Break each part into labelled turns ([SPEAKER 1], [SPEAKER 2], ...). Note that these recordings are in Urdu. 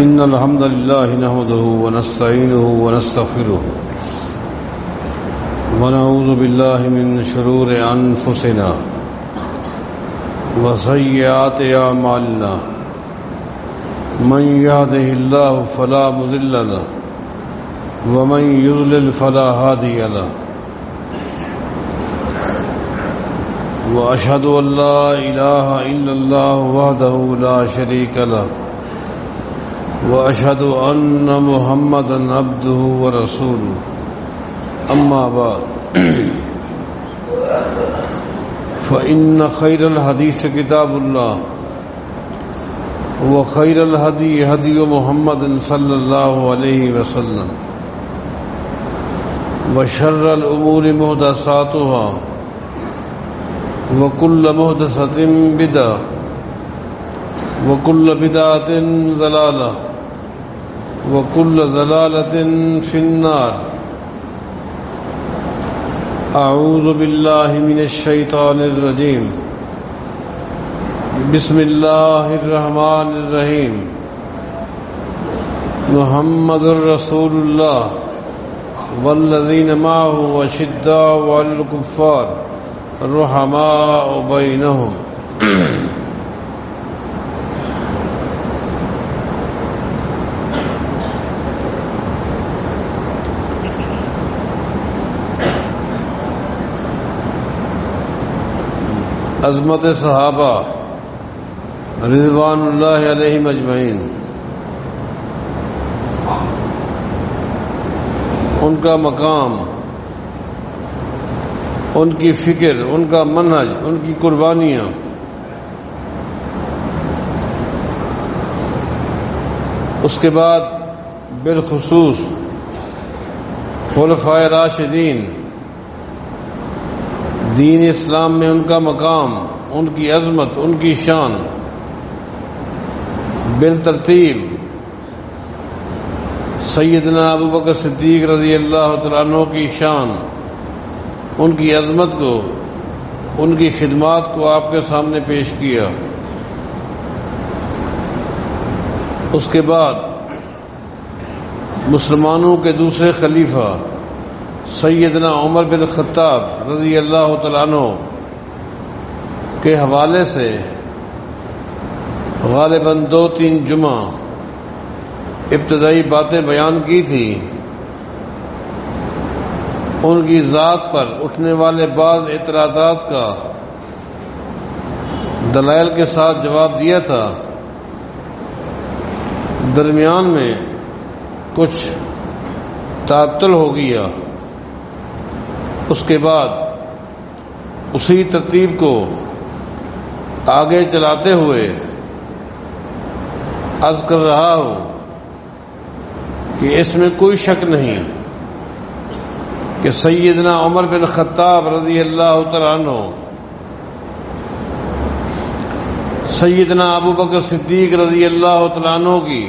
[SPEAKER 1] إن الحمد لله نحمده ونستعينه ونستغفره ونعوذ بالله من شرور أنفسنا وسيئات أعمالنا من يهده الله فلا مضل له ومن يضلل فلا هادي له وأشهد أن لا إله إلا الله وحده لا شريك له وأشهد أن محمدًا عبده ورسوله أما بعد فإن خير الحديث كتاب الله وخير الهدي هدي محمد صلى الله عليه وسلم وشر الأمور محدثاتها وكل محدثة بدعة وكل بدعة ضلالة وكل ضلالة في النار أعوذ بالله من الشيطان الرجيم بسم الله الرحمن الرحيم محمد رسول الله والذين معه أشداء على الكفار رحماء بينهم عظمت صحابہ رضوان اللہ علیہم اجمعین، ان کا مقام، ان کی فکر، ان کا منہج، ان کی قربانیاں اس کے بعد بالخصوص خلفائے راشدین، دین اسلام میں ان کا مقام، ان کی عظمت، ان کی شان، بالترتیب سیدنا ابو بکر صدیق رضی اللہ تعالیٰ عنہ کی شان، ان کی عظمت کو، ان کی خدمات کو آپ کے سامنے پیش کیا۔ اس کے بعد مسلمانوں کے دوسرے خلیفہ سیدنا عمر بن خطاب رضی اللہ تعالیٰ عنہ کے حوالے سے غالباً 2-3 جمعہ ابتدائی باتیں بیان کی تھی۔ ان کی ذات پر اٹھنے والے بعض اعتراضات کا دلائل کے ساتھ جواب دیا تھا۔ درمیان میں کچھ تعطل ہو گیا۔ اس کے بعد اسی ترتیب کو آگے چلاتے ہوئے عرض کر رہا ہوں کہ اس میں کوئی شک نہیں کہ سیدنا عمر بن خطاب رضی اللہ تعالیٰ عنہ سیدنا ابو بکر صدیق رضی اللہ تعالیٰ عنہ کی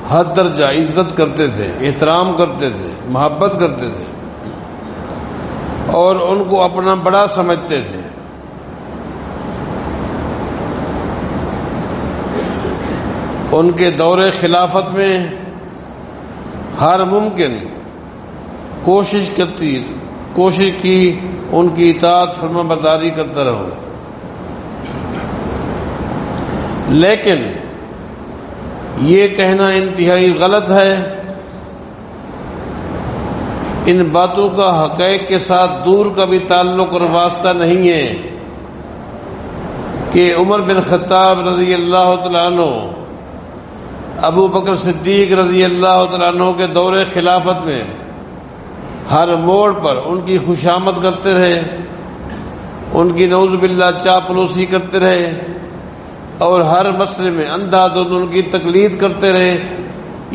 [SPEAKER 1] حد درجہ عزت کرتے تھے، احترام کرتے تھے، محبت کرتے تھے اور ان کو اپنا بڑا سمجھتے تھے۔ ان کے دور خلافت میں ہر ممکن کوشش کی ان کی اطاعت فرما برداری کرتا رہو، لیکن یہ کہنا انتہائی غلط ہے، ان باتوں کا حقائق کے ساتھ دور کا بھی تعلق اور واسطہ نہیں ہے کہ عمر بن خطاب رضی اللہ تعالیٰ عنہ ابو بکر صدیق رضی اللہ تعالیٰ عنہ کے دور خلافت میں ہر موڑ پر ان کی خوشامد کرتے رہے، ان کی نعوذ باللہ چاپلوسی کرتے رہے اور ہر مسئلے میں اندھا دھند ان کی تقلید کرتے رہے۔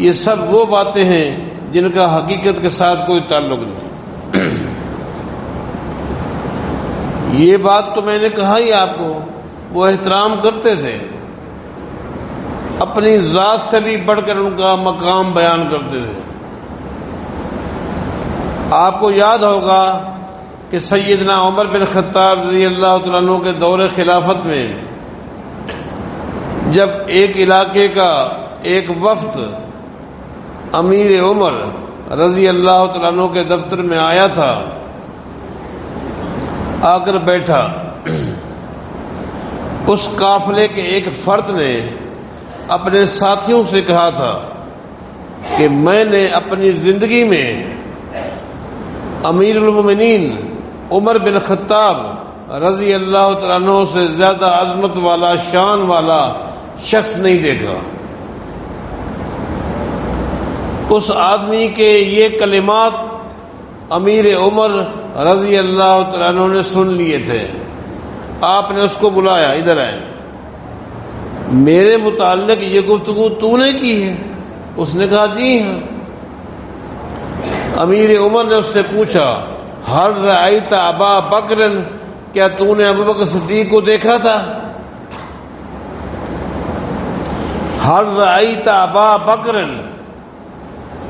[SPEAKER 1] یہ سب وہ باتیں ہیں جن کا حقیقت کے ساتھ کوئی تعلق نہیں۔ یہ بات تو میں نے کہا ہی آپ کو، وہ احترام کرتے تھے، اپنی ذات سے بھی بڑھ کر ان کا مقام بیان کرتے تھے۔ آپ کو یاد ہوگا کہ سیدنا عمر بن خطاب رضی اللہ تعالیٰ عنہ کے دور خلافت میں جب ایک علاقے کا ایک وفد امیر عمر رضی اللہ تعالیٰ عنہ کے دفتر میں آیا تھا، آ کر بیٹھا۔ اس قافلے کے ایک فرد نے اپنے ساتھیوں سے کہا تھا کہ میں نے اپنی زندگی میں امیر المومنین عمر بن خطاب رضی اللہ تعالیٰ عنہ سے زیادہ عظمت والا، شان والا شخص نہیں دیکھا۔ اس آدمی کے یہ کلمات امیر عمر رضی اللہ تعالیٰ عنہ نے سن لیے تھے۔ آپ نے اس کو بلایا، ادھر آئے، میرے متعلق یہ گفتگو تو نے کی ہے؟ اس نے کہا جی ہاں۔ امیر عمر نے اس سے پوچھا ہل رأیت ابا بکر، کیا تو نے ابو بکر صدیق کو دیکھا تھا؟ ہل رأیت ابا بکر،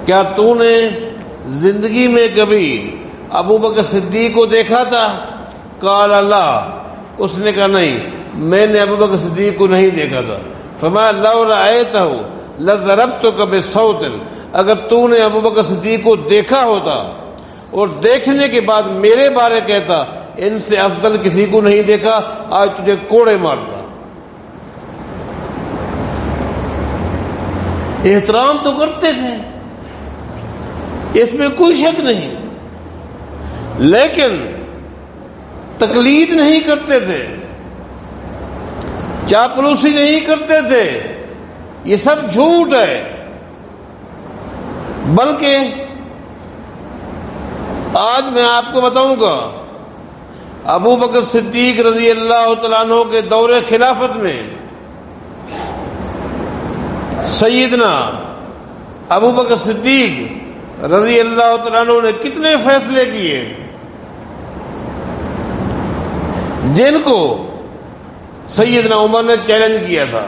[SPEAKER 1] کیا تو نے زندگی میں کبھی ابو بکر صدیق کو دیکھا تھا؟ قال اللہ، اس نے کہا نہیں، میں نے ابو بکر صدیق کو نہیں دیکھا تھا۔ فرمایا لو رأیتہ لضربتک بصوت، اگر تو نے ابو بکر صدیق کو دیکھا ہوتا اور دیکھنے کے بعد میرے بارے کہتا ان سے افضل کسی کو نہیں دیکھا، آج تجھے کوڑے مارتا۔ احترام تو کرتے تھے، اس میں کوئی شک نہیں، لیکن تقلید نہیں کرتے تھے، چاپلوسی نہیں کرتے تھے۔ یہ سب جھوٹ ہے، بلکہ آج میں آپ کو بتاؤں گا، ابو بکر صدیق رضی اللہ تعالیٰ عنہ کے دور خلافت میں سیدنا ابو بکر صدیق رضی اللہ تعالیٰ عنہ نے کتنے فیصلے کیے جن کو سیدنا عمر نے چیلنج کیا تھا۔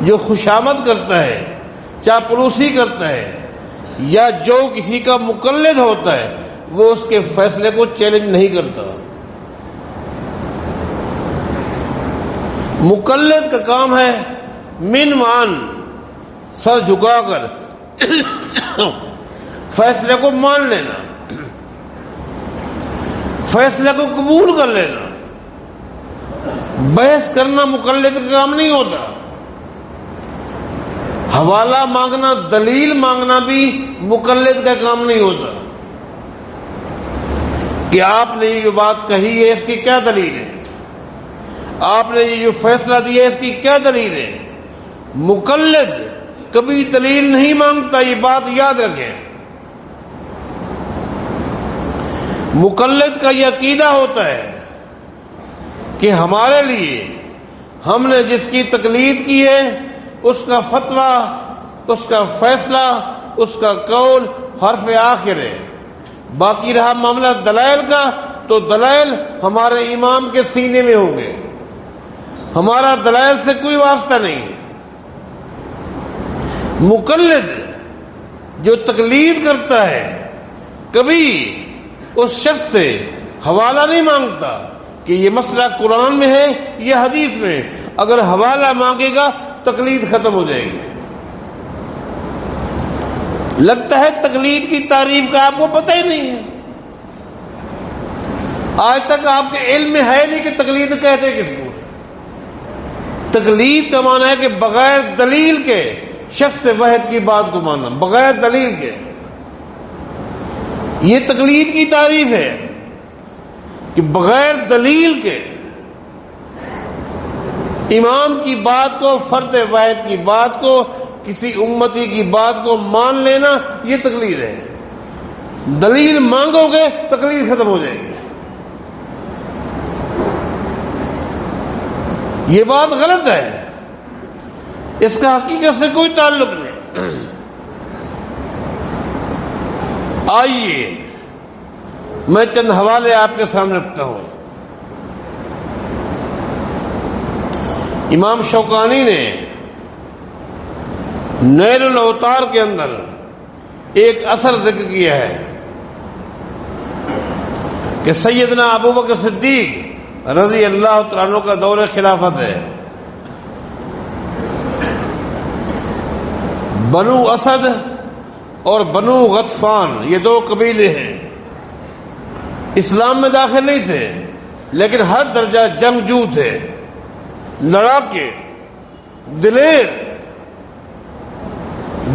[SPEAKER 1] جو خوشامد کرتا ہے، چاپلوسی کرتا ہے، یا جو کسی کا مقلد ہوتا ہے، وہ اس کے فیصلے کو چیلنج نہیں کرتا۔ مقلد کا کام ہے من مان، سر جھکا کر فیصلے کو مان لینا، فیصلے کو قبول کر لینا۔ بحث کرنا مقلد کا کام نہیں ہوتا۔ حوالہ مانگنا، دلیل مانگنا بھی مقلد کا کام نہیں ہوتا کہ آپ نے یہ جو بات کہی ہے اس کی کیا دلیل ہے، آپ نے یہ جو فیصلہ دیا ہے اس کی کیا دلیل ہے۔ مقلد کبھی دلیل نہیں مانگتا، یہ بات یاد رکھیں۔ مقلد کا یہ عقیدہ ہوتا ہے کہ ہمارے لیے ہم نے جس کی تقلید کی ہے اس کا فتویٰ، اس کا فیصلہ، اس کا قول حرف آخر ہے۔ باقی رہا معاملہ دلائل کا، تو دلائل ہمارے امام کے سینے میں ہوں گے، ہمارا دلائل سے کوئی واسطہ نہیں۔ مقلد جو تقلید کرتا ہے کبھی اس شخص سے حوالہ نہیں مانگتا کہ یہ مسئلہ قرآن میں ہے یہ حدیث میں، اگر حوالہ مانگے گا تقلید ختم ہو جائے گی۔ لگتا ہے تقلید کی تعریف کا آپ کو پتہ ہی نہیں ہے، آج تک آپ کے علم میں ہے نہیں کہ تقلید کہتے کس کو۔ تقلید کا معنی ہے کہ بغیر دلیل کے شخص واحد کی بات کو ماننا، بغیر دلیل کے۔ یہ تقلید کی تعریف ہے کہ بغیر دلیل کے امام کی بات کو، فرد واحد کی بات کو، کسی امتی کی بات کو مان لینا، یہ تقلید ہے۔ دلیل مانگو گے تقلید ختم ہو جائے گی۔ یہ بات غلط ہے، اس کا حقیقت سے کوئی تعلق نہیں۔ آئیے میں چند حوالے آپ کے سامنے رکھتا ہوں۔ امام شوکانی نے نیل الاوطار کے اندر ایک اثر ذکر کیا ہے کہ سیدنا ابو بکر صدیق رضی اللہ تعالیٰ عنہ کا دور خلافت ہے۔ بنو اسد اور بنو غطفان یہ دو قبیلے ہیں، اسلام میں داخل نہیں تھے لیکن ہر درجہ جنگجو تھے، لڑاکے، دلیر۔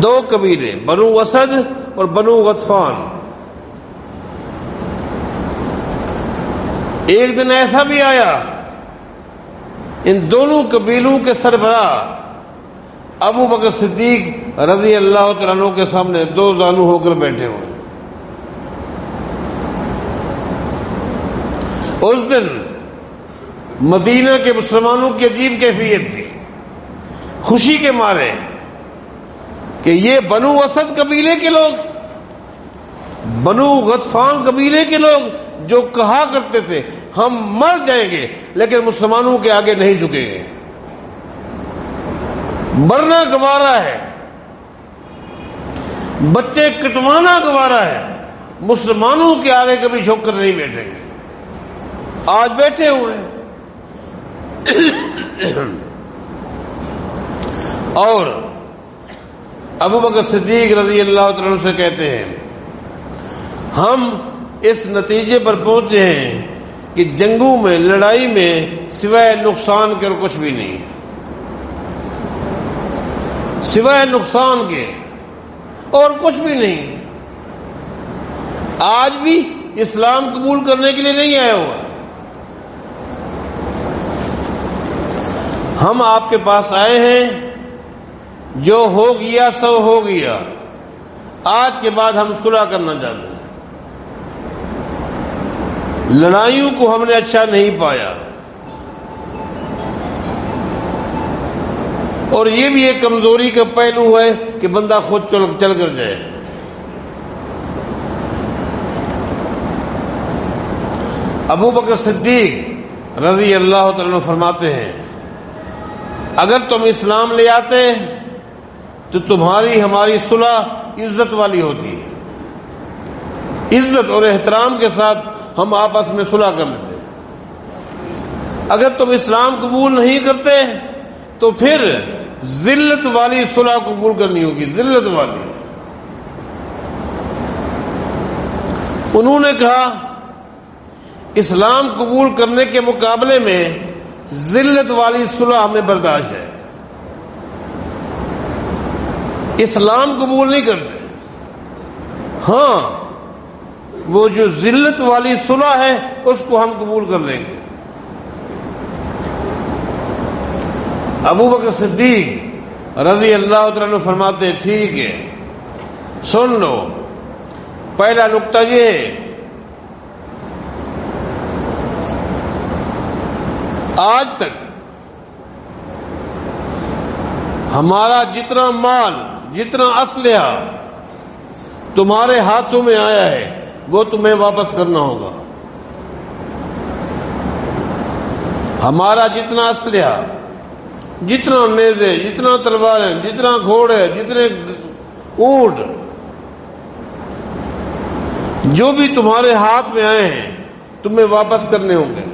[SPEAKER 1] دو قبیلے بنو اسد اور بنو غطفان۔ ایک دن ایسا بھی آیا ان دونوں قبیلوں کے سربراہ ابو بکر صدیق رضی اللہ تعالیٰ عنہ کے سامنے دو زانو ہو کر بیٹھے ہوئے۔ اس دن مدینہ کے مسلمانوں کی عجیب کیفیت تھی، خوشی کے مارے کہ یہ بنو اسد قبیلے کے لوگ، بنو غطفان قبیلے کے لوگ جو کہا کرتے تھے ہم مر جائیں گے لیکن مسلمانوں کے آگے نہیں جھکیں گے، مرنا گوارا ہے، بچے کٹوانا گوارا ہے، مسلمانوں کے آگے کبھی جھک کر نہیں بیٹھیں گے، آج بیٹھے ہوئے ہیں۔ اور ابو بکر صدیق رضی اللہ تعالیٰ عنہ سے کہتے ہیں ہم اس نتیجے پر پہنچے ہیں کہ جنگوں میں، لڑائی میں سوائے نقصان کے اور کچھ بھی نہیں، سوائے نقصان کے اور کچھ بھی نہیں۔ آج بھی اسلام قبول کرنے کے لیے نہیں آیا ہوا، ہم آپ کے پاس آئے ہیں، جو ہو گیا سو ہو گیا، آج کے بعد ہم صلح کرنا چاہتے ہیں، لڑائیوں کو ہم نے اچھا نہیں پایا، اور یہ بھی ایک کمزوری کا پہلو ہے کہ بندہ خود چل کر جائے۔ ابو بکر صدیق رضی اللہ تعالیٰ عنہ فرماتے ہیں اگر تم اسلام لے آتے تو تمہاری ہماری صلح عزت والی ہوتی، عزت اور احترام کے ساتھ ہم آپس میں صلح کر لیتے۔ اگر تم اسلام قبول نہیں کرتے تو پھر ذلت والی صلح قبول کرنی ہوگی، ذلت والی۔ انہوں نے کہا اسلام قبول کرنے کے مقابلے میں ذلت والی صلح ہمیں برداشت ہے، اسلام قبول نہیں کرتے، ہاں وہ جو ذلت والی صلح ہے اس کو ہم قبول کر لیں گے۔ ابو بکر صدیق رضی اللہ تعالیٰ عنہ فرماتے ہیں ٹھیک ہے، سن لو، پہلا نقطہ یہ ہے آج تک ہمارا جتنا مال، جتنا اسلحہ تمہارے ہاتھوں میں آیا ہے وہ تمہیں واپس کرنا ہوگا۔ ہمارا جتنا اسلحہ، جتنا نیزے، جتنا تلواریں، جتنا گھوڑے، جتنے اونٹ، جو بھی تمہارے ہاتھ میں آئے ہیں تمہیں واپس کرنے ہوں گے۔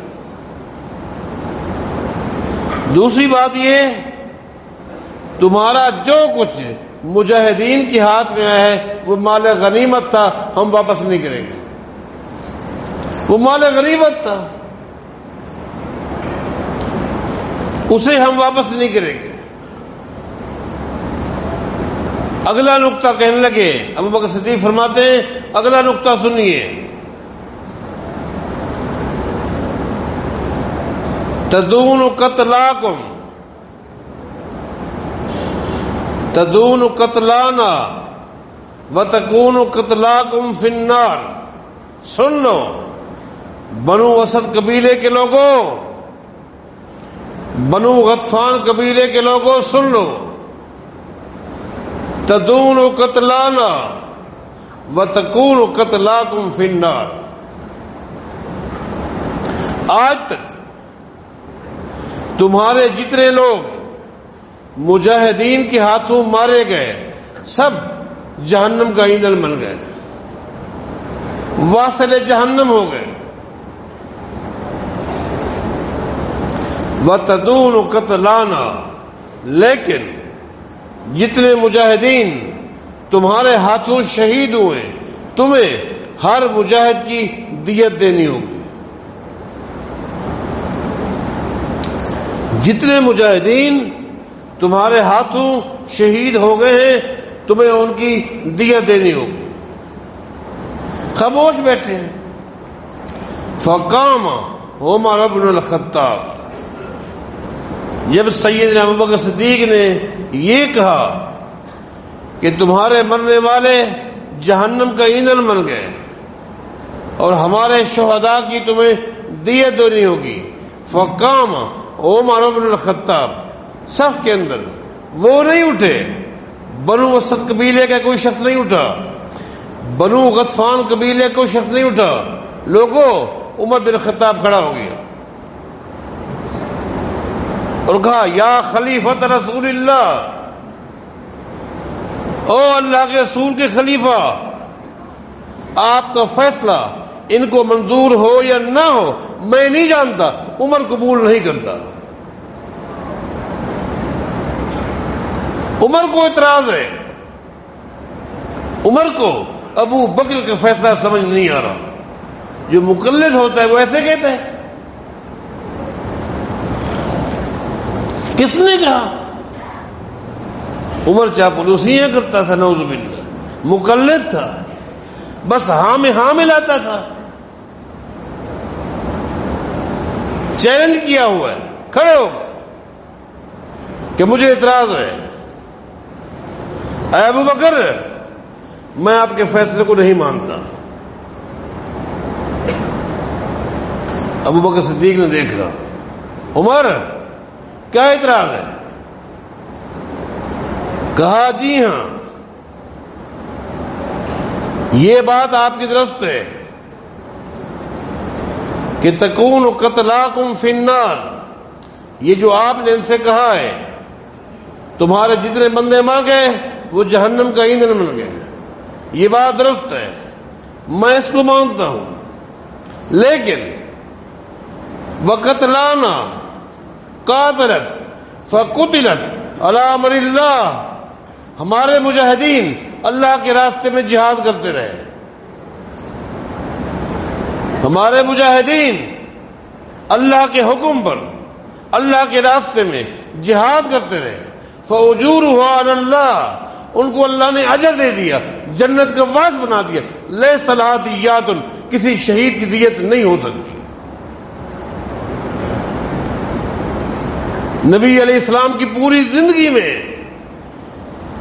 [SPEAKER 1] دوسری بات یہ تمہارا جو کچھ مجاہدین کے ہاتھ میں آیا ہے وہ مال غنیمت تھا، ہم واپس نہیں کریں گے، وہ مال غنیمت تھا، اسے ہم واپس نہیں کریں گے۔ اگلا نقطہ کہنے لگے، ابو بکر صدیق فرماتے ہیں اگلا نقطہ سنیے، تدون قتلاکم، تدون قتلانا وتکون قتلاکم فی النار۔ سن لو بنو اسد قبیلے کے لوگوں، بنو غطفان قبیلے کے لوگوں سن لو، تدون قتلانا وتکون قتلاکم فی النار۔ آج تک تمہارے جتنے لوگ مجاہدین کے ہاتھوں مارے گئے سب جہنم کا ایندھن بن گئے، واصل جہنم ہو گئے۔ وَتَدُونُ قَتْلَانَا، لیکن جتنے مجاہدین تمہارے ہاتھوں شہید ہوئے تمہیں ہر مجاہد کی دیت دینی ہوگی. جتنے مجاہدین تمہارے ہاتھوں شہید ہو گئے ہیں تمہیں ان کی دیت دینی ہوگی. خاموش بیٹھے ہیں. فقام عمر بن الخطاب، جب سیدنا ابوبکر صدیق نے یہ کہا کہ تمہارے مرنے والے جہنم کا ایندھن بن گئے اور ہمارے شہداء کی تمہیں دیت دینی ہوگی. فقام عمر بن الخطاب، صف کے اندر وہ نہیں اٹھے، بنو اسد قبیلے کا کوئی شخص نہیں اٹھا، بنو غطفان قبیلے کا کوئی شخص نہیں اٹھا. لوگوں، عمر بن الخطاب کھڑا ہو گیا اور کہا یا خلیفۃ رسول اللہ، او اللہ کے رسول کے خلیفہ، آپ کا فیصلہ ان کو منظور ہو یا نہ ہو میں نہیں جانتا، عمر قبول نہیں کرتا. عمر کو اعتراض ہے، عمر کو ابو بکر کا فیصلہ سمجھ نہیں آ رہا. جو مقلد ہوتا ہے وہ ایسے کہتا ہے. کس نے کہا؟ عمر چاپلوسیاں کرتا تھا، نعوذ باللہ، مقلد تھا، بس ہاں میں ہاں ملاتا تھا. چیلنج کیا ہوا ہے، کھڑے ہو گئے کہ مجھے اعتراض ہے. اے ابو بکر، میں آپ کے فیصلے کو نہیں مانتا. ابو بکر صدیق نے دیکھا، عمر کیا اعتراض ہے؟ کہا جی ہاں، یہ بات آپ کی درست ہے کہ تکون قتلاکم فی النار، یہ جو آپ نے ان سے کہا ہے تمہارے جتنے بندے مر گئے وہ جہنم کا ایندھن بن گئے، یہ بات درست ہے، میں اس کو مانتا ہوں. لیکن وقتلانا قاتلت فقتلت علی امر اللہ، ہمارے مجاہدین اللہ کے راستے میں جہاد کرتے رہے، ہمارے مجاہدین اللہ کے حکم پر اللہ کے راستے میں جہاد کرتے رہے. فاجورها علی اللہ، ان کو اللہ نے اجر دے دیا، جنت کا وارث بنا دیا. لیس لہا دیات، کسی شہید کی دیت نہیں ہو سکتی. نبی علیہ السلام کی پوری زندگی میں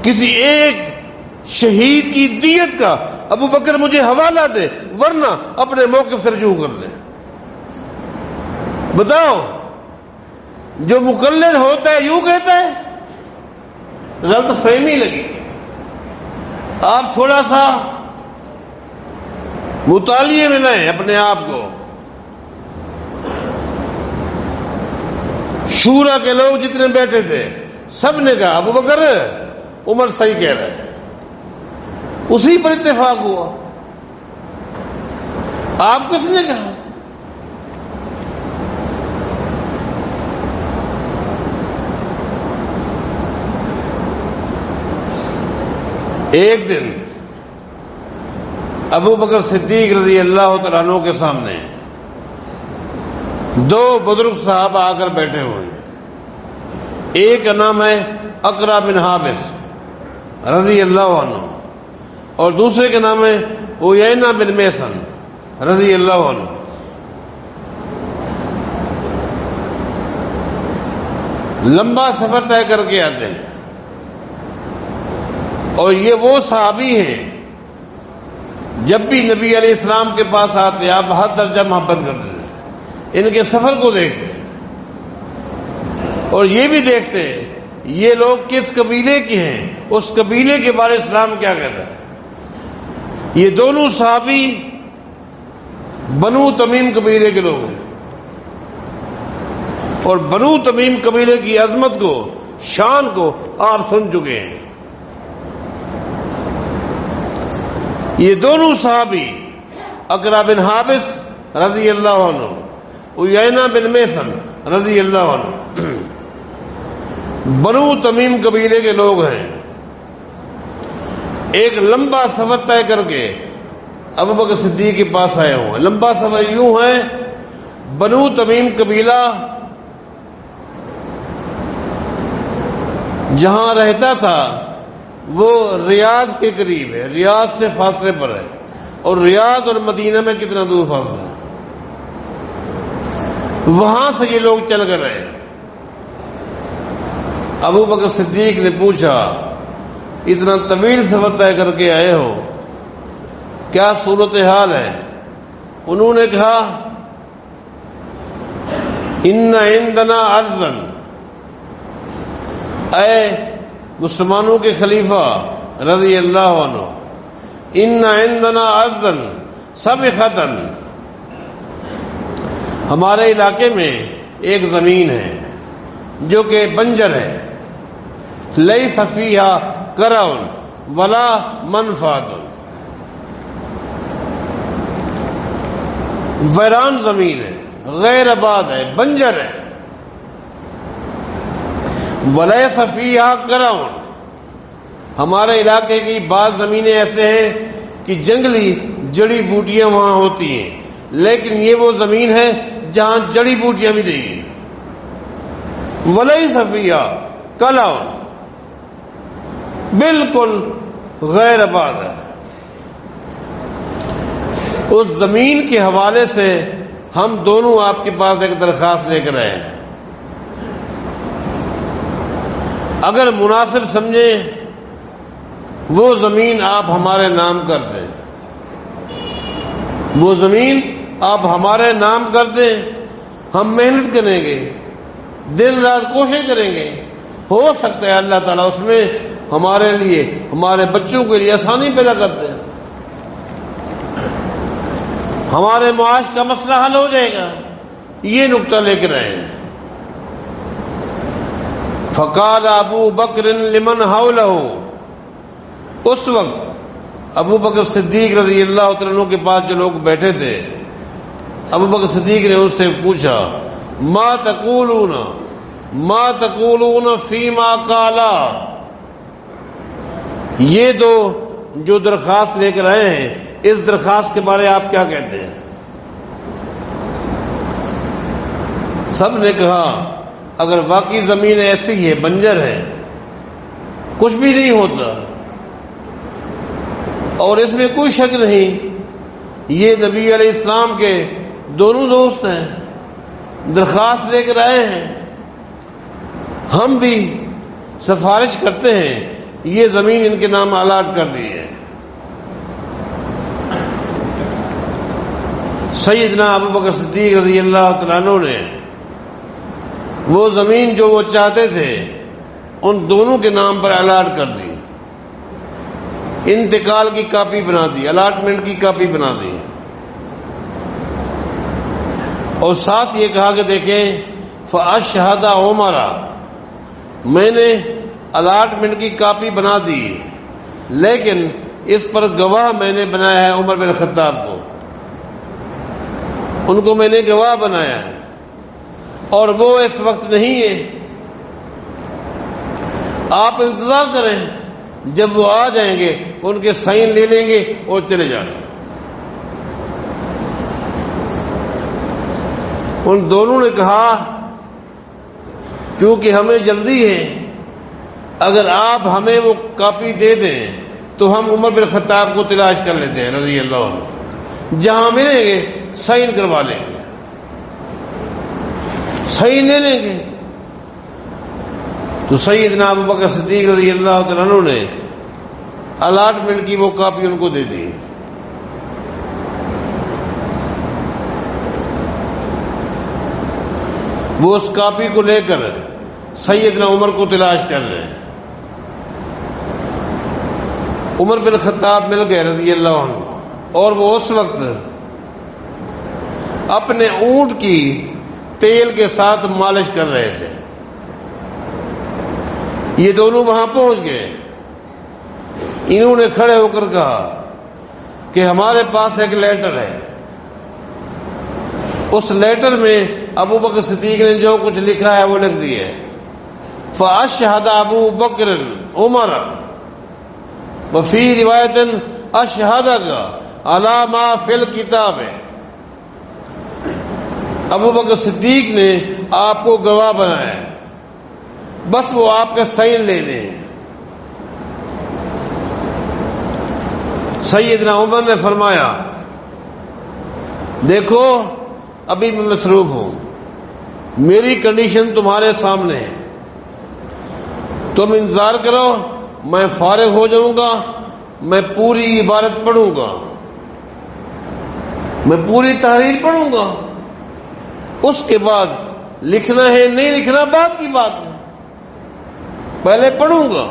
[SPEAKER 1] کسی ایک شہید کی دیت کا ابو بکر مجھے حوالہ دے، ورنہ اپنے موقف سے رجوع کر لے. بتاؤ، جو مقلد ہوتا ہے یوں کہتا ہے، غلط فہمی لگی. آپ تھوڑا سا مطالعے میں لائیں اپنے آپ کو. شورا کے لوگ جتنے بیٹھے تھے سب نے کہا ابو بکر عمر صحیح کہہ رہا ہے، اسی پر اتفاق ہوا. آپ کس نے کہا؟ ایک دن ابو بکر صدیق رضی اللہ تعالیٰ عنہ کے سامنے دو بزرگ صحابہ آ کر بیٹھے ہوئے ہیں. ایک کا نام ہے اقرا بن حابس رضی اللہ عنہ اور دوسرے کا نام ہے عیینہ بن محصن رضی اللہ عنہ. لمبا سفر طے کر کے آتے ہیں اور یہ وہ صحابی ہیں جب بھی نبی علیہ السلام کے پاس آتے آپ ہر درجہ محبت کرتے ہیں. ان کے سفر کو دیکھتے ہیں اور یہ بھی دیکھتے ہیں یہ لوگ کس قبیلے کے ہیں، اس قبیلے کے بارے اسلام کیا کہتا ہے. یہ دونوں صحابی بنو تمیم قبیلے کے لوگ ہیں اور بنو تمیم قبیلے کی عظمت کو، شان کو آپ سن چکے ہیں. یہ دونوں صحابی اقرا بن حابس رضی اللہ عنہ، عیینہ بن محصن رضی اللہ عنہ، بنو تمیم قبیلے کے لوگ ہیں، ایک لمبا سفر طے کر کے ابو بکر صدیق کے پاس آئے ہوں۔ لمبا سفر یوں ہے، بنو تمیم قبیلہ جہاں رہتا تھا وہ ریاض کے قریب ہے، ریاض سے فاصلے پر ہے، اور ریاض اور مدینہ میں کتنا دور فاصلہ ہے، وہاں سے یہ لوگ چل کر رہے۔ ابو بکر صدیق نے پوچھا، اتنا طویل سفر طے کر کے آئے ہو، کیا صورتحال ہے؟ انہوں نے کہا، ان عندنا ارضا، اے مسلمانوں کے خلیفہ رضی اللہ عنہ، ان عندنا ارضا سبخۃ، ہمارے علاقے میں ایک زمین ہے جو کہ بنجر ہے، لیس فیہا کرع ولا منفعۃ، ویران زمین ہے، غیر آباد ہے، بنجر ہے، ولیس فیہا کرع، ہمارے علاقے کی بعض زمینیں ایسے ہیں کہ جنگلی جڑی بوٹیاں وہاں ہوتی ہیں، لیکن یہ وہ زمین ہے جہاں جڑی بوٹیاں بھی نہیں ہیں، ولیس فیہا کرع، بالکل غیر آباد ہے۔ اس زمین کے حوالے سے ہم دونوں آپ کے پاس ایک درخواست لے کر آئے ہیں، اگر مناسب سمجھیں وہ زمین آپ ہمارے نام کر دیں، وہ زمین آپ ہمارے نام کر دیں، ہم محنت کریں گے، دن رات کوشش کریں گے، ہو سکتا ہے اللہ تعالیٰ اس میں ہمارے لیے، ہمارے بچوں کے لیے آسانی پیدا کرتے ہیں، ہمارے معاش کا مسئلہ حل ہو جائے گا، یہ نقطہ لے کر آئے ہیں۔ فقال ابو بکر لمن حولہ، اس وقت ابو بکر صدیق رضی اللہ عنہ کے پاس جو لوگ بیٹھے تھے، ابو بکر صدیق نے اس سے پوچھا، ما تقولون فیما قالا، یہ دو جو درخواست لے کر آئے ہیں اس درخواست کے بارے آپ کیا کہتے ہیں؟ سب نے کہا، اگر باقی زمین ایسی ہے، بنجر ہے، کچھ بھی نہیں ہوتا، اور اس میں کوئی شک نہیں یہ نبی علیہ السلام کے دونوں دوست ہیں، درخواست لے کر آئے ہیں، ہم بھی سفارش کرتے ہیں یہ زمین ان کے نام الاٹ کر دی ہے۔ سیدنا ابو بکر صدیق رضی اللہ تعالیٰ عنہ نے وہ زمین جو وہ چاہتے تھے ان دونوں کے نام پر الاٹ کر دی، انتقال کی کاپی بنا دی، الاٹمنٹ کی کاپی بنا دی، اور ساتھ یہ کہا کہ دیکھیں فاشہد عمر، میں نے الاٹمنٹ کی کاپی بنا دی، لیکن اس پر گواہ میں نے بنایا ہے عمر بن خطاب کو، ان کو میں نے گواہ بنایا ہے، اور وہ اس وقت نہیں ہے، آپ انتظار کریں، جب وہ آ جائیں گے ان کے سائن لے لیں گے اور چلے جائیں گے۔ ان دونوں نے کہا کیونکہ ہمیں جلدی ہے، اگر آپ ہمیں وہ کاپی دے دیں تو ہم عمر بن خطاب کو تلاش کر لیتے ہیں رضی اللہ عنہ، جہاں ملیں گے سائن کروا لیں گے، سائن لے لیں گے۔ تو سیدنا ابو بکر صدیق رضی اللہ عنہ نے الاٹمنٹ کی وہ کاپی ان کو دے دی۔ وہ اس کاپی کو لے کر سیدنا عمر کو تلاش کر رہے ہیں۔ عمر بن خطاب مل گئے رضی اللہ عنہ، اور وہ اس وقت اپنے اونٹ کی تیل کے ساتھ مالش کر رہے تھے۔ یہ دونوں وہاں پہنچ گئے، انہوں نے کھڑے ہو کر کہا کہ ہمارے پاس ایک لیٹر ہے، اس لیٹر میں ابو بکر صدیق نے جو کچھ لکھا ہے وہ لکھ دیے، فاشهد ابو بکر عمر وفی روایت اشهدک علی ما فی الکتاب، ابو بکر صدیق نے آپ کو گواہ بنایا ہے، بس وہ آپ کے سائن لینے ہیں۔ سیدنا عمر نے فرمایا دیکھو ابھی میں مصروف ہوں، میری کنڈیشن تمہارے سامنے ہے، تم انتظار کرو، میں فارغ ہو جاؤں گا، میں پوری عبارت پڑھوں گا، میں پوری تحریر پڑھوں گا، اس کے بعد لکھنا ہے نہیں لکھنا بعد کی بات ہے، پہلے پڑھوں گا۔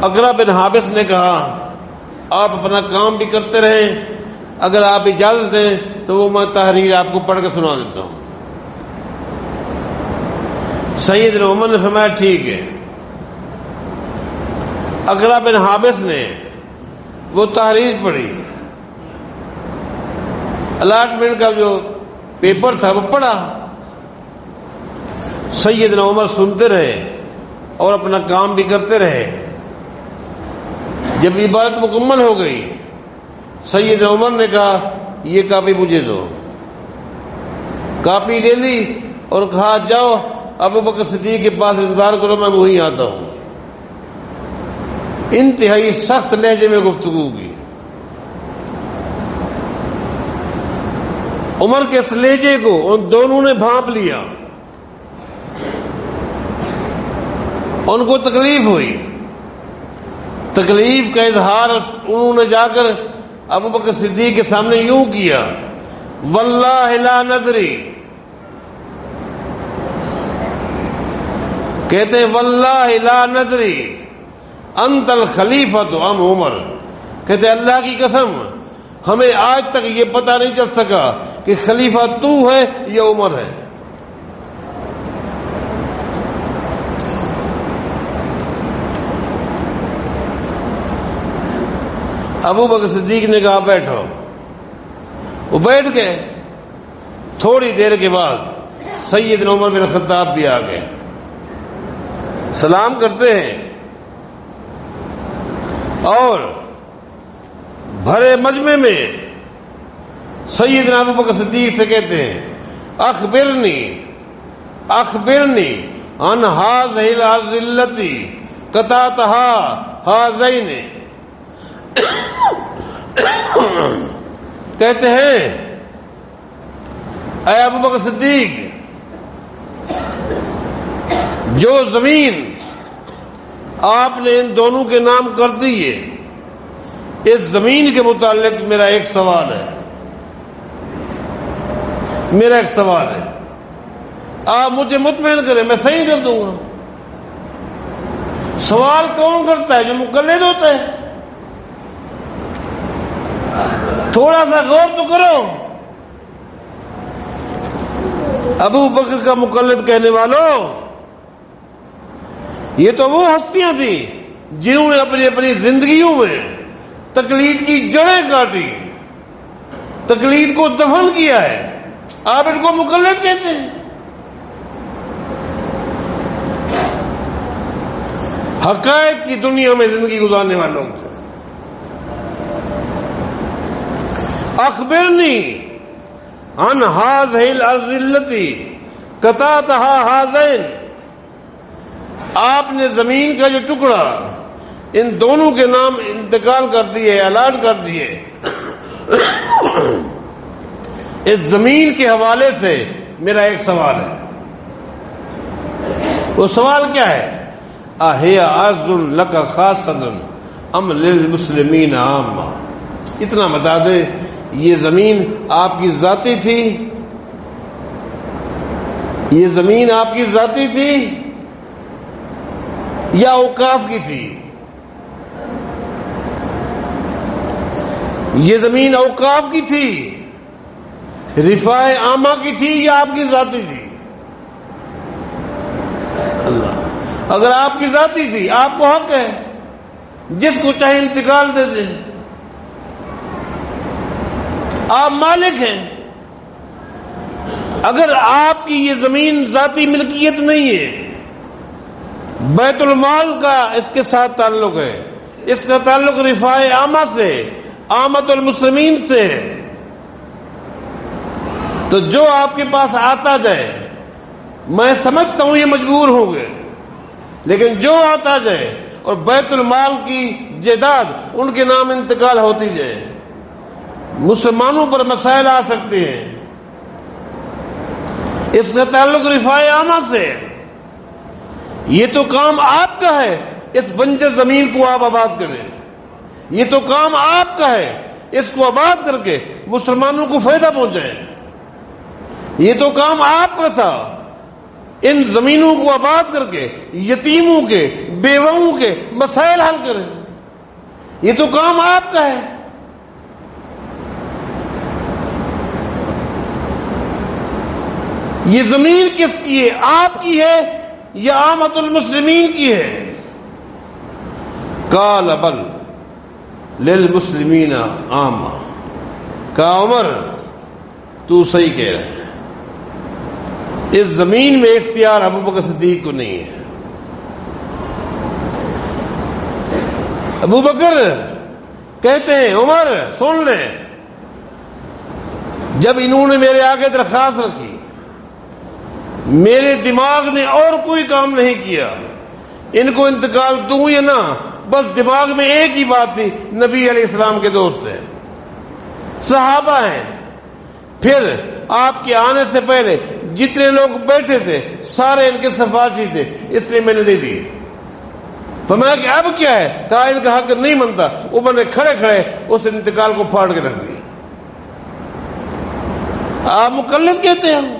[SPEAKER 1] اقرا بن حابس نے کہا آپ اپنا کام بھی کرتے رہیں، اگر آپ اجازت دیں تو وہ میں تحریر آپ کو پڑھ کے سنا دیتا ہوں۔ سیدنا عمر نے فرمایا ٹھیک ہے۔ اقرا بن حابس نے وہ تحریر پڑھی، الاٹمنٹ کا جو پیپر تھا وہ پڑھا، سیدنا عمر سنتے رہے اور اپنا کام بھی کرتے رہے۔ جب عبارت مکمل ہو گئی سیدنا عمر نے کہا یہ کاپی مجھے دو، کاپی لے لی اور کہا جاؤ ابو بکر صدیق کے پاس انتظار کرو، میں وہیں آتا ہوں۔ انتہائی سخت لہجے میں گفتگو کی۔ عمر کے اس لہجے کو ان دونوں نے بھانپ لیا، ان کو تکلیف ہوئی، تکلیف کا اظہار انہوں نے جا کر ابو بکر صدیق کے سامنے یوں کیا، واللہ لا ندری، کہتے ہیں واللہ لا ندری انت الخلیفۃ ام عمر، کہتے ہیں اللہ کی قسم ہمیں آج تک یہ پتہ نہیں چل سکا کہ خلیفہ تو ہے یا عمر ہے۔ ابو بکر صدیق نے کہا بیٹھو، وہ بیٹھ گئے۔ تھوڑی دیر کے بعد سیدنا عمر بن خطاب بھی آ گئے، سلام کرتے ہیں اور بھرے مجمع میں سیدنا ابو بکر صدیق سے کہتے ہیں اخبرنی عن هذه الارض التي قطعتها هذين، کہتے ہیں اے ابو بکر صدیق، جو زمین آپ نے ان دونوں کے نام کر دی ہے، اس زمین کے متعلق میرا ایک سوال ہے، آپ مجھے مطمئن کریں، میں صحیح کر دوں گا۔ سوال کون کرتا ہے؟ جو مقلد ہوتا ہے۔ تھوڑا سا غور تو کرو۔ ابو بکر کا مقلد کہنے والوں، یہ تو وہ ہستیاں تھیں جنہوں نے اپنی اپنی زندگیوں میں تقلید کی جڑیں کاٹی، تقلید کو دفن کیا ہے، آپ ان کو مقلد کہتے ہیں؟ حقائق کی دنیا میں زندگی گزارنے والے لوگ تھے۔ اخبرنی عن هذه الارض التي قطعتها هذين، آپ نے زمین کا جو ٹکڑا ان دونوں کے نام انتقال کر دیے، الاٹ کر دیے، اس زمین کے حوالے سے میرا ایک سوال ہے۔ وہ سوال کیا ہے؟ اَهِيَ أَرْضٌ لَكَ خَاصَّةٌ أَمْ لِلْمُسْلِمِينَ عَامَّةً، اتنا بتا دے یہ زمین آپ کی ذاتی تھی، یہ زمین آپ کی ذاتی تھی یا اوقاف کی تھی؟ یہ زمین اوقاف کی تھی، رفاع عامہ کی تھی یا آپ کی ذاتی تھی؟ اللہ، اگر آپ کی ذاتی تھی آپ کو حق ہے جس کو چاہے انتقال دے دیں، آپ مالک ہیں۔ اگر آپ کی یہ زمین ذاتی ملکیت نہیں ہے، بیت المال کا اس کے ساتھ تعلق ہے، اس کا تعلق رفاع عامہ سے، عامت المسلمین سے ہے، تو جو آپ کے پاس آتا جائے، میں سمجھتا ہوں یہ مجبور ہوں گے، لیکن جو آتا جائے اور بیت المال کی جائیداد ان کے نام انتقال ہوتی جائے، مسلمانوں پر مسائل آ سکتے ہیں، اس کا تعلق رفاع عامہ سے، یہ تو کام آپ کا ہے، اس بنجر زمین کو آپ آباد کریں، یہ تو کام آپ کا ہے، اس کو آباد کر کے مسلمانوں کو فائدہ پہنچائیں، یہ تو کام آپ کا تھا، ان زمینوں کو آباد کر کے یتیموں کے، بیواؤں کے مسائل حل کریں، یہ تو کام آپ کا ہے۔ یہ زمین کس کی ہے؟ آپ کی ہے یا عامت المسلمین کی ہے؟ قال بل للمسلمین عامہ، کہا عمر تو صحیح کہہ رہا ہے، اس زمین میں اختیار ابو بکر صدیق کو نہیں ہے۔ ابو بکر کہتے ہیں عمر سن لیں، جب انہوں نے میرے آگے درخواست رکھی، میرے دماغ نے اور کوئی کام نہیں کیا، ان کو انتقال دوں یا نہ، بس دماغ میں ایک ہی بات تھی، نبی علیہ السلام کے دوست ہیں، صحابہ ہیں، پھر آپ کے آنے سے پہلے جتنے لوگ بیٹھے تھے سارے ان کے سفارشی تھے، اس لیے میں نے دے دی۔ فرمایا کہ اب کیا ہے؟ کہا ان کا حق نہیں بنتا۔ عمر نے کھڑے کھڑے اس انتقال کو پھاڑ کے رکھ دیا۔ آپ مقلد کہتے ہیں،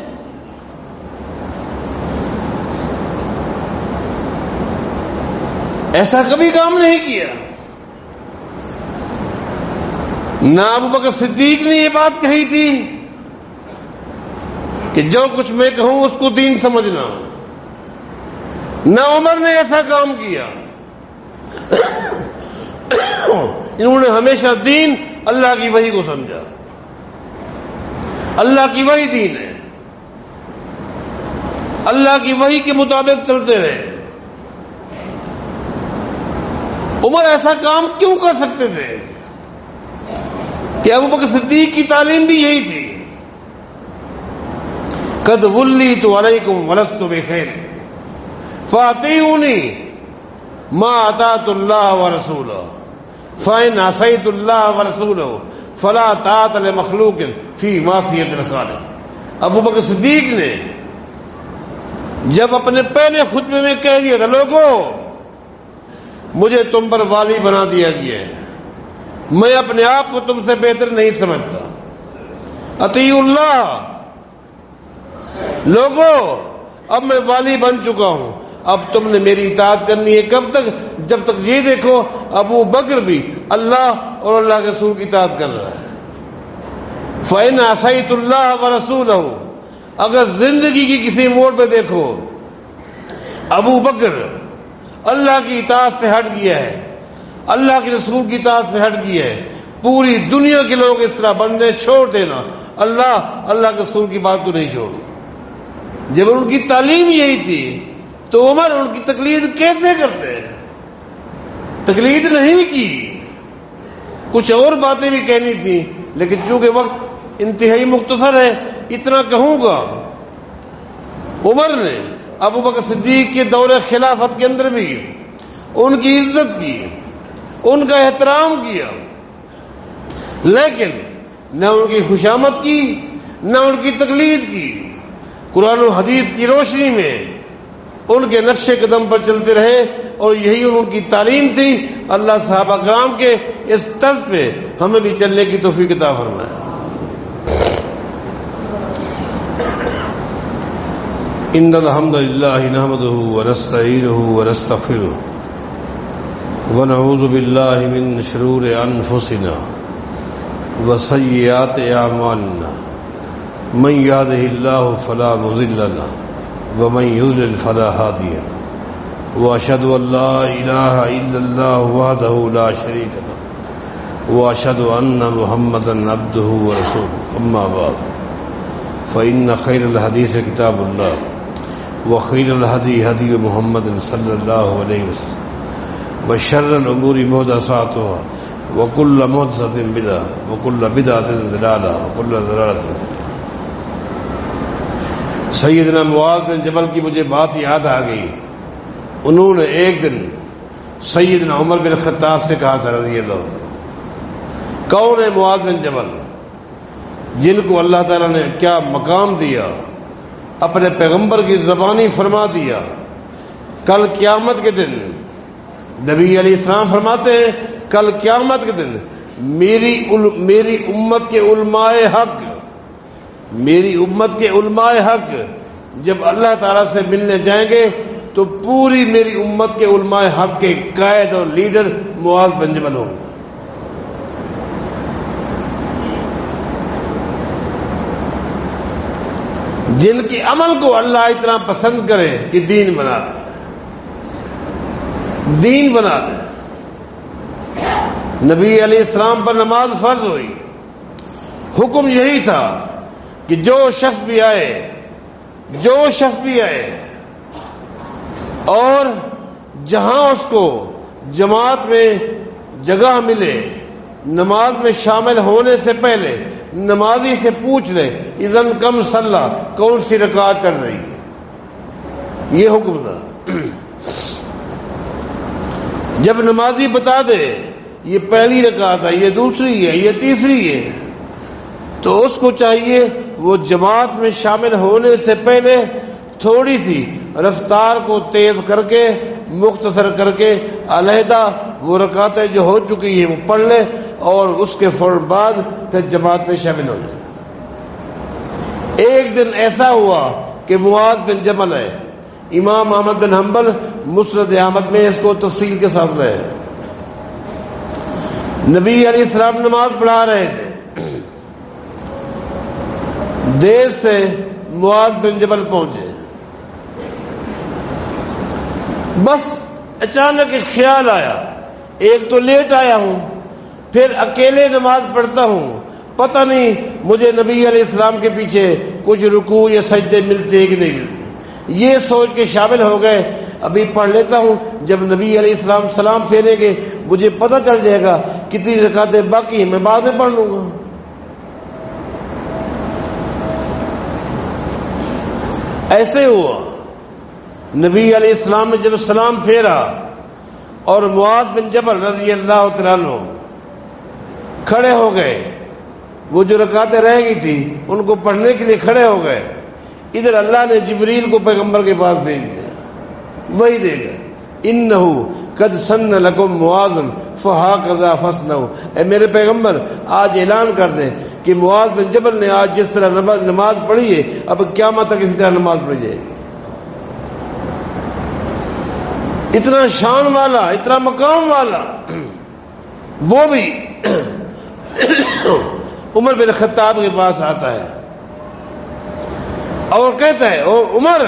[SPEAKER 1] ایسا کبھی کام نہیں کیا۔ نہ ابو بکر صدیق نے یہ بات کہی تھی کہ جو کچھ میں کہوں اس کو دین سمجھنا، نہ عمر نے ایسا کام کیا۔ انہوں نے ہمیشہ دین اللہ کی وحی کو سمجھا، اللہ کی وحی دین ہے، اللہ کی وحی کے مطابق چلتے رہے۔ عمر ایسا کام کیوں کر سکتے تھے؟ کہ ابو بکر صدیق کی تعلیم بھی یہی تھی، قد ولیت علیکم ولست بخیر فاطیعونی ما اطاعت اللہ ورسولہ فإن عصیت اللہ ورسولہ فلا طاعۃ لمخلوق فی معصیۃ الخالق۔ ابو بکر صدیق نے جب اپنے پہلے خطبے میں کہہ دیا تھا، لوگوں مجھے تم پر والی بنا دیا گیا ہے، میں اپنے آپ کو تم سے بہتر نہیں سمجھتا، اطیعوا اللہ، لوگوں اب میں والی بن چکا ہوں، اب تم نے میری اطاعت کرنی ہے۔ کب تک؟ جب تک یہ دیکھو ابو بکر بھی اللہ اور اللہ کے رسول کی اطاعت کر رہا ہے۔ فإن عصیت اللہ ورسولہ، اگر زندگی کی کسی موڑ پہ دیکھو ابو بکر اللہ کی اطاعت سے ہٹ گیا ہے، اللہ کے رسول کی اطاعت سے ہٹ گیا ہے، پوری دنیا کے لوگ اس طرح بننے چھوڑ دینا، اللہ کے رسول کی بات کو نہیں چھوڑ۔ جب ان کی تعلیم یہی تھی تو عمر ان کی تقلید کیسے کرتے ہیں؟ تقلید نہیں کی، کچھ اور باتیں بھی کہنی تھی، لیکن چونکہ وقت انتہائی مختصر ہے اتنا کہوں گا۔ عمر نے ابو بکر صدیق کے دور خلافت کے اندر بھی ان کی عزت کی، ان کا احترام کیا، لیکن نہ ان کی خوشامد کی نہ ان کی تقلید کی۔ قرآن و حدیث کی روشنی میں ان کے نقش قدم پر چلتے رہے، اور یہی ان کی تعلیم تھی۔ اللہ صحابہ کرام کے اس طرز پہ ہمیں بھی چلنے کی توفیق عطا فرمائے۔ ان الحمد للہ نحمده ونستعینه ونستغفره ونعوذ باللہ من شرور انفسنا وسیئات اعمالنا، من يهده الله فلا مضل له ومن يضلل فلا هادي له، واشهد ان لا اله الا الله وحده لا شريك له، واشهد ان محمدا عبده ورسوله، اما بعد فإن خير الحديث كتاب الله وخير الهدي هدي محمد صلى الله عليه وسلم وشر الأمور محدثاتها وكل محدثة بدعة وكل بدعة ضلالة وكل ضلالة. سیدنا معاذ بن جبل کی مجھے بات یاد آ گئی. انہوں نے ایک دن سیدنا عمر بن خطاب سے کہا تھا رضی اللہ عنہ. کون ہے معاذ بن جبل؟ جن کو اللہ تعالیٰ نے کیا مقام دیا، اپنے پیغمبر کی زبانی فرما دیا. کل قیامت کے دن نبی علیہ السلام فرماتے ہیں کل قیامت کے دن میری امت کے علماء حق، میری امت کے علماء حق جب اللہ تعالیٰ سے ملنے جائیں گے تو پوری میری امت کے علماء حق کے قائد اور لیڈر معاذ بن جبل ہوں گے. جن کے عمل کو اللہ اتنا پسند کرے کہ دین بنا دے، دین بنا دے. نبی علیہ السلام پر نماز فرض ہوئی، حکم یہی تھا کہ جو شخص بھی آئے اور جہاں اس کو جماعت میں جگہ ملے، نماز میں شامل ہونے سے پہلے نمازی سے پوچھ لے اذن کم صلی، کون سی رکعت کر رہی ہے. یہ حکم تھا. جب نمازی بتا دے یہ پہلی رکعت ہے، یہ دوسری ہے، یہ تیسری ہے، تو اس کو چاہیے وہ جماعت میں شامل ہونے سے پہلے تھوڑی سی رفتار کو تیز کر کے، مختصر کر کے علیحدہ وہ رکعتیں جو ہو چکی ہیں وہ پڑھ لے اور اس کے فوراً بعد پھر جماعت میں شامل ہو جائے. ایک دن ایسا ہوا کہ معاذ بن جبل ہے، امام احمد بن حنبل مسند احمد میں اس کو تفصیل کے ساتھ لے. نبی علیہ السلام نماز پڑھا رہے تھے، دیر سے معاذ بن جبل پہنچے. بس اچانک ایک خیال آیا، ایک تو لیٹ آیا ہوں، پھر اکیلے نماز پڑھتا ہوں، پتہ نہیں مجھے نبی علیہ السلام کے پیچھے کچھ رکوع یا سجدے ملتے کہ نہیں ملتے. یہ سوچ کے شامل ہو گئے ابھی پڑھ لیتا ہوں، جب نبی علیہ السلام سلام پھیریں گے مجھے پتہ چل جائے گا کتنی رکعتیں باقی ہیں، میں بعد میں پڑھ لوں گا. ایسے ہوا. نبی علیہ السلام نے جب سلام پھیرا اور معاذ بن جبل رضی اللہ تعالیٰ عنہ کھڑے ہو گئے، وہ جو رکعتیں رہ گئی تھی ان کو پڑھنے کے لیے کھڑے ہو گئے. ادھر اللہ نے جبریل کو پیغمبر کے پاس بھیج دیا، وہی دے گا انہ قد سن لکم معاذ فہکذا فاصنعوا. اے میرے پیغمبر آج اعلان کر دیں کہ معاذ بن جبل نے آج جس طرح نماز پڑھی ہے اب قیامت تک اسی طرح نماز پڑھی جائے گی. اتنا شان والا، اتنا مقام والا، وہ بھی عمر بن خطاب کے پاس آتا ہے اور کہتا ہے او عمر،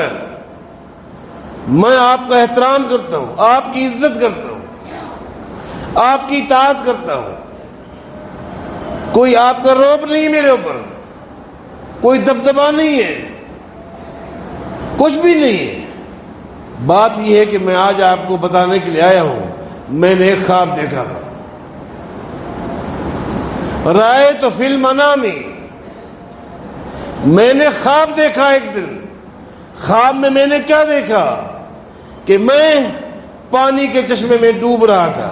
[SPEAKER 1] میں آپ کا احترام کرتا ہوں، آپ کی عزت کرتا ہوں، آپ کی اطاعت کرتا ہوں، کوئی آپ کا روب نہیں میرے اوپر، کوئی دبدبا نہیں ہے، کچھ بھی نہیں ہے. بات یہ ہے کہ میں آج آپ کو بتانے کے لیے آیا ہوں میں نے ایک خواب دیکھا تھا. رائے تو فی المنام، میں نے خواب دیکھا. ایک دن خواب میں نے کیا دیکھا کہ میں پانی کے چشمے میں ڈوب رہا تھا.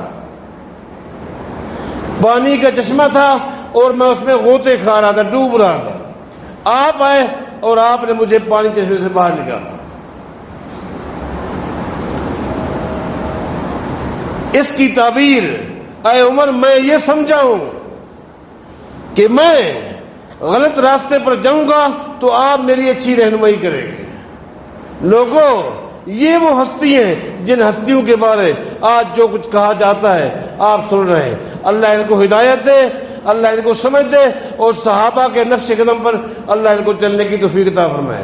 [SPEAKER 1] پانی کا چشمہ تھا اور میں اس میں غوطے کھا رہا تھا، ڈوب رہا تھا. آپ آئے اور آپ نے مجھے پانی چشمے سے باہر نکالا. اس کی تعبیر اے عمر میں یہ سمجھا ہوں کہ میں غلط راستے پر جاؤں گا تو آپ میری اچھی رہنمائی کریں گے. لوگوں، یہ وہ ہستی ہیں جن ہستیوں کے بارے آج جو کچھ کہا جاتا ہے آپ سن رہے ہیں. اللہ ان کو ہدایت دے، اللہ ان کو سمجھ دے اور صحابہ کے نقش قدم پر اللہ ان کو چلنے کی توفیق عطا فرمائے.